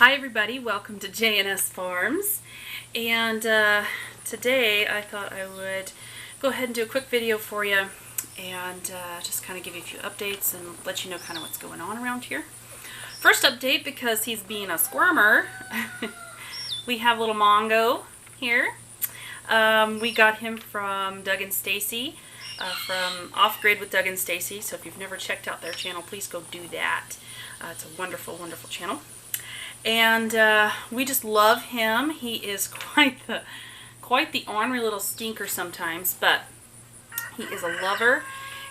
Hi everybody, welcome to J&S Farms, and today I thought I would go ahead and do a quick video for you and just kind of give you a few updates and let you know kind of what's going on around here. First update, because he's being a squirmer, we have little Mongo here. We got him from Doug and Stacy, from Off Grid with Doug and Stacy, so if you've never checked out their channel, please go do that. It's a wonderful, wonderful channel. And we just love him. He is quite the ornery little stinker sometimes, but he is a lover,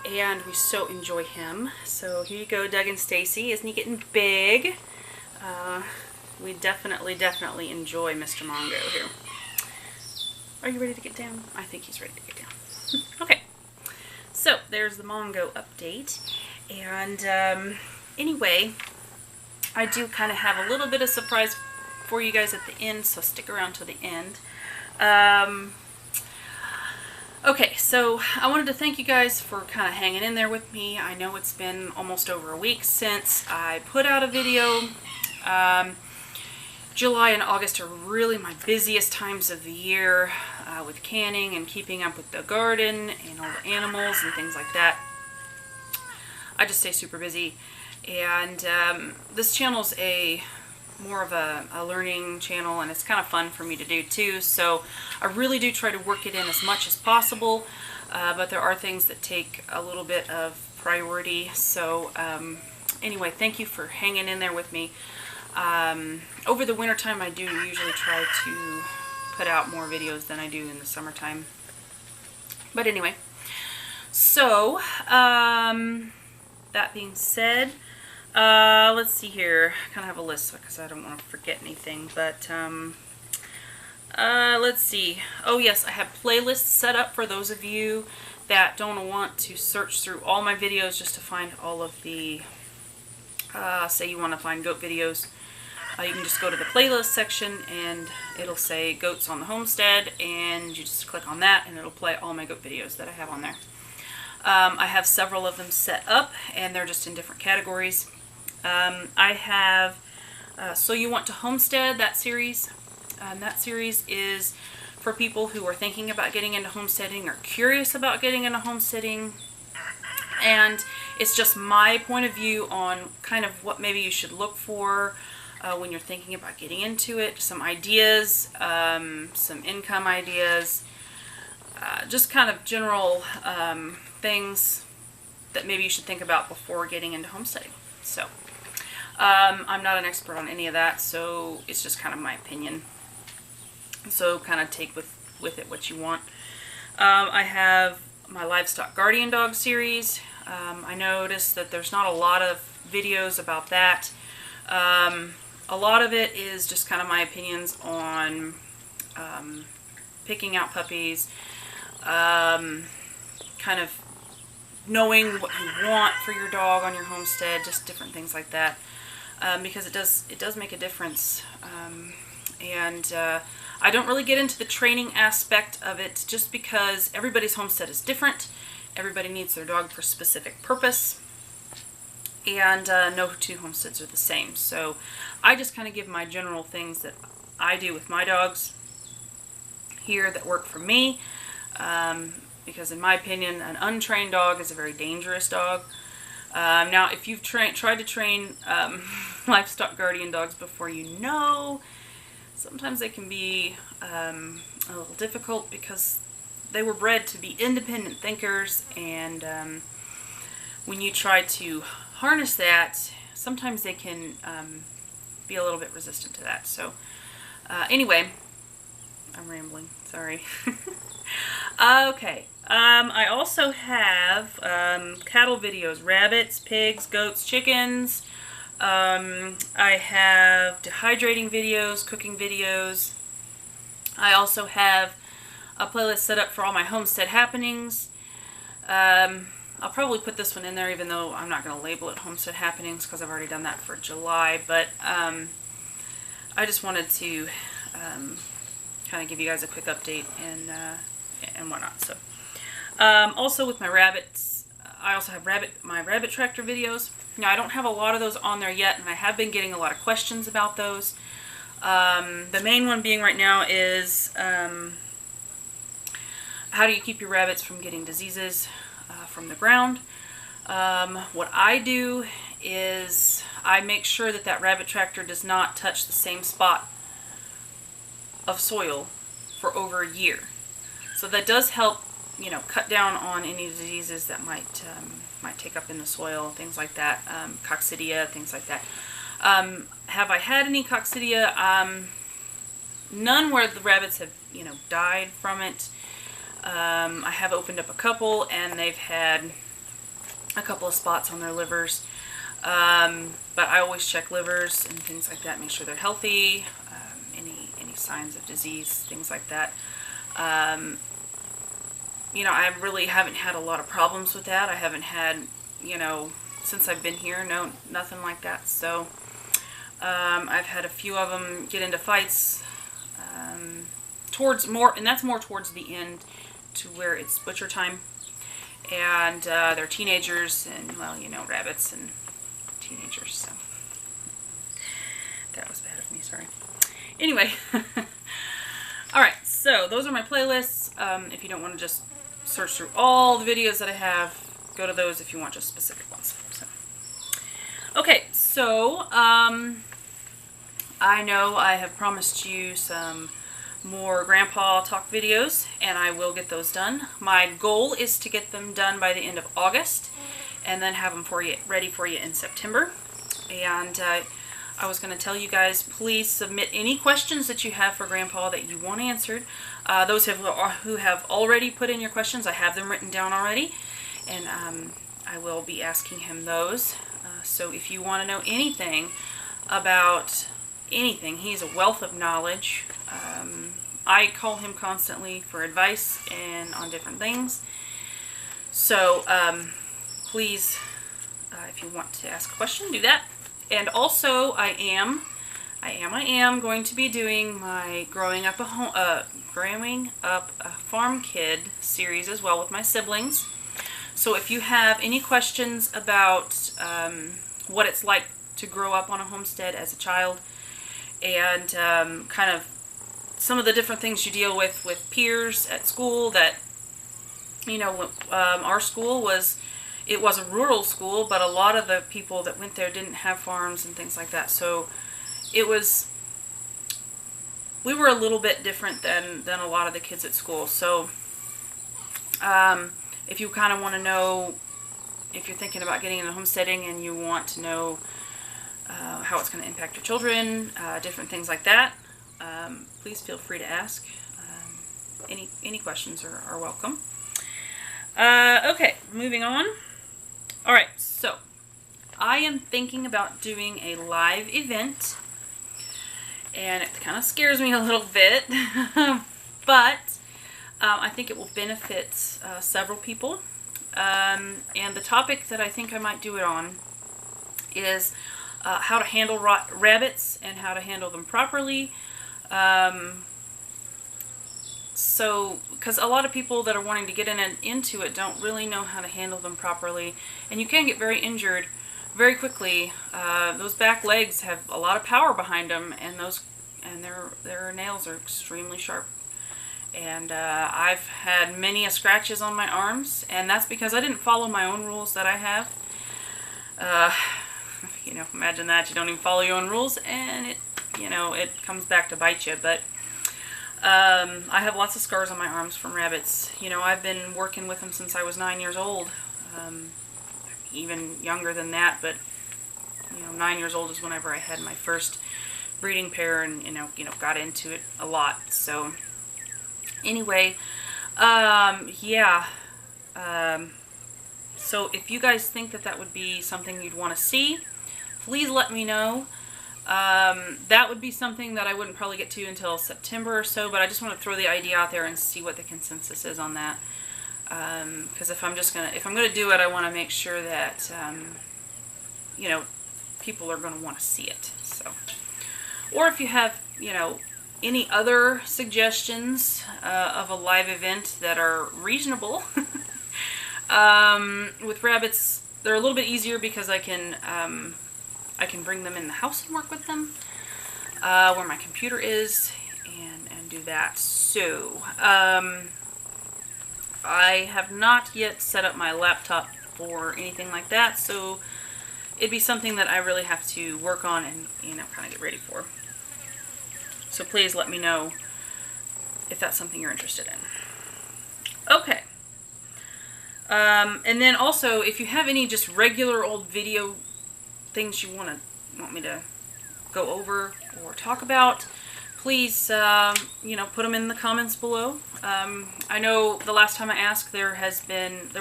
and we so enjoy him. So here you go, Doug and Stacy. Isn't he getting big? We definitely enjoy Mr. Mongo here. Are you ready to get down? I think he's ready to get down. Okay, so there's the Mongo update. And anyway, I do kind of have a little bit of surprise for you guys at the end, so stick around to the end. Okay, so I wanted to thank you guys for kind of hanging in there with me. I know it's been almost over a week since I put out a video. July and August are really my busiest times of the year with canning and keeping up with the garden and all the animals and things like that. I just stay super busy. And this channel's more of a learning channel, and it's kind of fun for me to do too, so I really do try to work it in as much as possible, but there are things that take a little bit of priority. So anyway, thank you for hanging in there with me. Over the winter time, I do usually try to put out more videos than I do in the summertime. But anyway, so that being said, let's see here. I kind of have a list because I don't want to forget anything, but let's see. Oh yes, I have playlists set up for those of you that don't want to search through all my videos just to find all of the, say you want to find goat videos. You can just go to the playlist section and it'll say goats on the homestead, and you just click on that and it'll play all my goat videos that I have on there. I have several of them set up, and they're just in different categories. I have So You Want to Homestead, that series. That series is for people who are thinking about getting into homesteading or curious about getting into homesteading. And it's just my point of view on kind of what maybe you should look for when you're thinking about getting into it. Some ideas, some income ideas, just kind of general things that maybe you should think about before getting into homesteading. So I'm not an expert on any of that, so it's just kind of my opinion. So kind of take with it what you want. I have my Livestock Guardian Dog series. I noticed that there's not a lot of videos about that. A lot of it is just kind of my opinions on picking out puppies, kind of knowing what you want for your dog on your homestead, just different things like that, because it does make a difference. And I don't really get into the training aspect of it, just because everybody's homestead is different. Everybody needs their dog for a specific purpose, and no two homesteads are the same. So I just kind of give my general things that I do with my dogs here that work for me. Because in my opinion, an untrained dog is a very dangerous dog. Now, if you've tried to train Livestock Guardian dogs before, you know sometimes they can be a little difficult, because they were bred to be independent thinkers, and when you try to harness that, sometimes they can be a little bit resistant to that. So anyway, I'm rambling, sorry. Okay, I also have cattle videos, rabbits, pigs, goats, chickens. I have dehydrating videos, cooking videos. I also have a playlist set up for all my homestead happenings. I'll probably put this one in there, even though I'm not going to label it Homestead Happenings, because I've already done that for July, but I just wanted to kind of give you guys a quick update and whatnot. So also with my rabbits, I also have my rabbit tractor videos. Now, I don't have a lot of those on there yet, and I have been getting a lot of questions about those. The main one being right now is how do you keep your rabbits from getting diseases from the ground? What I do is I make sure that that rabbit tractor does not touch the same spot of soil for over a year. So that does help, you know, cut down on any diseases that might take up in the soil, things like that, coccidia, things like that. Have I had any coccidia? None where the rabbits have, you know, died from it. I have opened up a couple, and they've had a couple of spots on their livers. But I always check livers and things like that, make sure they're healthy, any signs of disease, things like that. You know, I really haven't had a lot of problems with that. I haven't had, you know, since I've been here, no, nothing like that. So, I've had a few of them get into fights, and that's more towards the end, to where it's butcher time. And they're teenagers, and, well, you know, rabbits and teenagers, so that was bad of me, sorry. Anyway, alright, so those are my playlists. If you don't want to just search through all the videos that I have, go to those if you want just specific ones. So. Okay, so I know I have promised you some more Grandpa Talk videos, and I will get those done. My goal is to get them done by the end of August, and then have them ready for you in September. And I was going to tell you guys, please submit any questions that you have for Grandpa that you want answered. Those who have already put in your questions, I have them written down already, and I will be asking him those. So if you want to know anything about anything, he's a wealth of knowledge. I call him constantly for advice and on different things. So please, if you want to ask a question, do that. And also, I am going to be doing my growing up a farm kid series as well with my siblings. So if you have any questions about what it's like to grow up on a homestead as a child, and kind of some of the different things you deal with peers at school, that, you know, our school was a rural school, but a lot of the people that went there didn't have farms and things like that. So we were a little bit different than a lot of the kids at school. So if you kind of want to know, if you're thinking about getting into homesteading and you want to know how it's going to impact your children, different things like that, please feel free to ask. Any questions are welcome. Okay, moving on. Alright, so I am thinking about doing a live event, and it kind of scares me a little bit, but I think it will benefit several people. And the topic that I think I might do it on is how to handle rabbits and how to handle them properly. So, because a lot of people that are wanting to get into it don't really know how to handle them properly, and you can get very injured very quickly. Those back legs have a lot of power behind them, and their nails are extremely sharp. And I've had many scratches on my arms, and that's because I didn't follow my own rules that I have. You know, imagine that, you don't even follow your own rules, and it comes back to bite you. But I have lots of scars on my arms from rabbits. You know, I've been working with them since I was 9 years old, even younger than that, but, 9 years old is whenever I had my first breeding pair, and, got into it a lot. So, anyway, yeah, so if you guys think that would be something you'd want to see, please let me know. That would be something that I wouldn't probably get to until September or so, but I just want to throw the idea out there and see what the consensus is on that. Because if I'm going to do it, I want to make sure that, people are going to want to see it. So, or if you have, any other suggestions of a live event that are reasonable with rabbits they're a little bit easier because I can bring them in the house and work with them where my computer is, and do that. So I have not yet set up my laptop for anything like that, so it'd be something that I really have to work on and, you know, kind of get ready for. So please let me know if that's something you're interested in. Okay. And then also, if you have any just regular old video things you want me to go over or talk about, please, you know, put them in the comments below. I know the last time I asked, there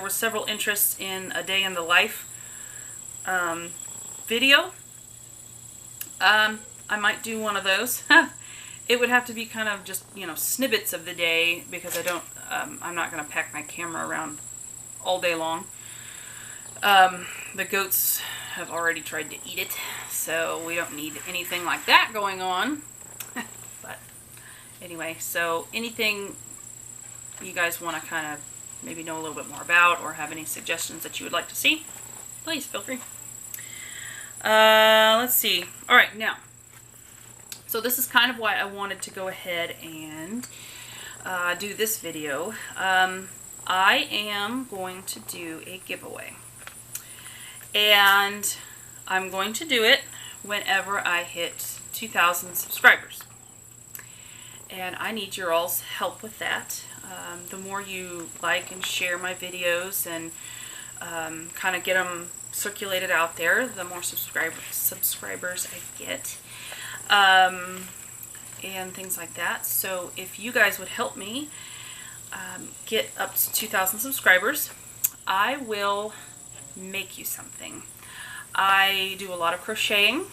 were several interests in a day in the life video. I might do one of those. It would have to be kind of just, you know, snippets of the day, because I'm not going to pack my camera around all day long. The goats have already tried to eat it, so we don't need anything like that going on. But anyway, so anything you guys want to kind of maybe know a little bit more about, or have any suggestions that you would like to see, please feel free. Let's see. Alright, now, so this is kind of why I wanted to go ahead and do this video. I am going to do a giveaway, and I'm going to do it whenever I hit 2,000 subscribers, and I need your all's help with that. The more you like and share my videos and kind of get them circulated out there, the more subscribers I get, and things like that. So if you guys would help me get up to 2,000 subscribers, I will make you something. I do a lot of crocheting,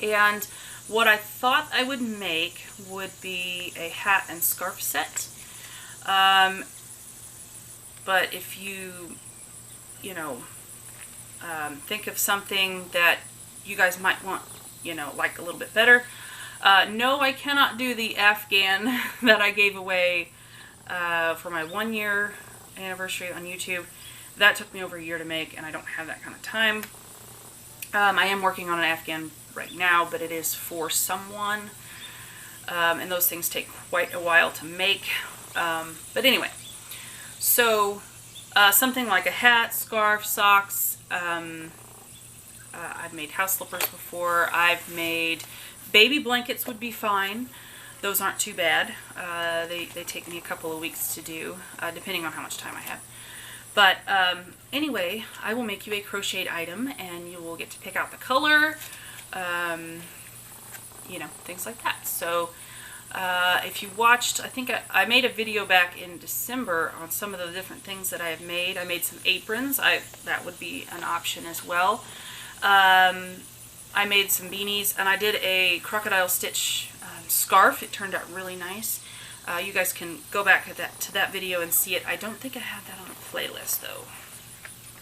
and what I thought I would make would be a hat and scarf set. But if you know, think of something that you guys might want, you know, like a little bit better. No, I cannot do the Afghan that I gave away for my 1-year anniversary on YouTube. That took me over a year to make, and I don't have that kind of time. I am working on an Afghan right now, but it is for someone, and those things take quite a while to make. But anyway, so something like a hat, scarf, socks. I've made house slippers before. I've made baby blankets would be fine. Those aren't too bad. They take me a couple of weeks to do, depending on how much time I have. But anyway, I will make you a crocheted item, and you will get to pick out the color, you know, things like that. So if you watched, I think I made a video back in December on some of the different things that I have made. I made some aprons. That would be an option as well. I made some beanies, and I did a crocodile stitch scarf. It turned out really nice. You guys can go back to that video and see it. I don't think I have that on a playlist, though.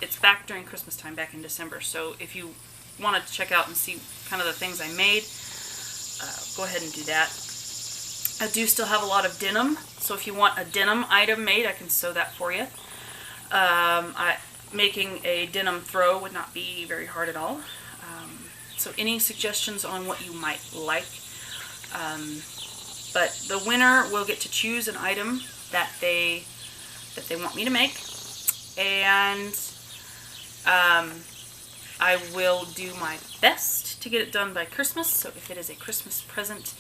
It's back during Christmas time, back in December. So if you want to check out and see kind of the things I made, go ahead and do that. I do still have a lot of denim, so if you want a denim item made, I can sew that for you. Making a denim throw would not be very hard at all. So any suggestions on what you might like? But the winner will get to choose an item that they want me to make, and I will do my best to get it done by Christmas. So if it is a Christmas present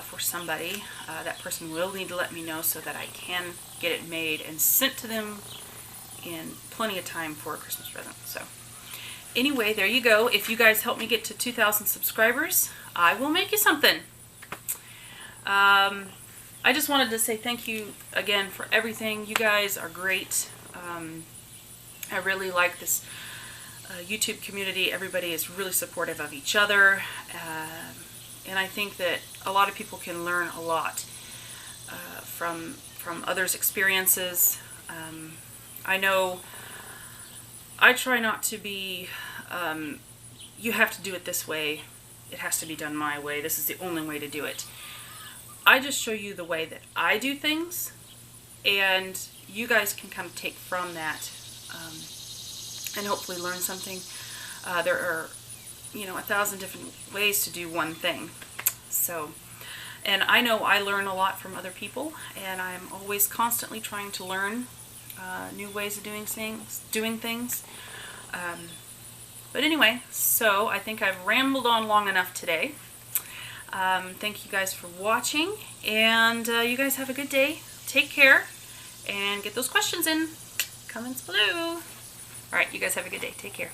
for somebody, that person will need to let me know so that I can get it made and sent to them in plenty of time for a Christmas present. So anyway, there you go. If you guys help me get to 2,000 subscribers, I will make you something. I just wanted to say thank you again for everything. You guys are great. I really like this YouTube community. Everybody is really supportive of each other. And I think that a lot of people can learn a lot from others' experiences. I know I try not to be, you have to do it this way. It has to be done my way. This is the only way to do it. I just show you the way that I do things, and you guys can kind of take from that and hopefully learn something. There are, you know, 1,000 different ways to do one thing. So, and I know I learn a lot from other people, and I'm always constantly trying to learn new ways of doing things. But anyway, so I think I've rambled on long enough today. Thank you guys for watching, and you guys have a good day. Take care, and get those questions in. Comments below. Alright, you guys have a good day. Take care.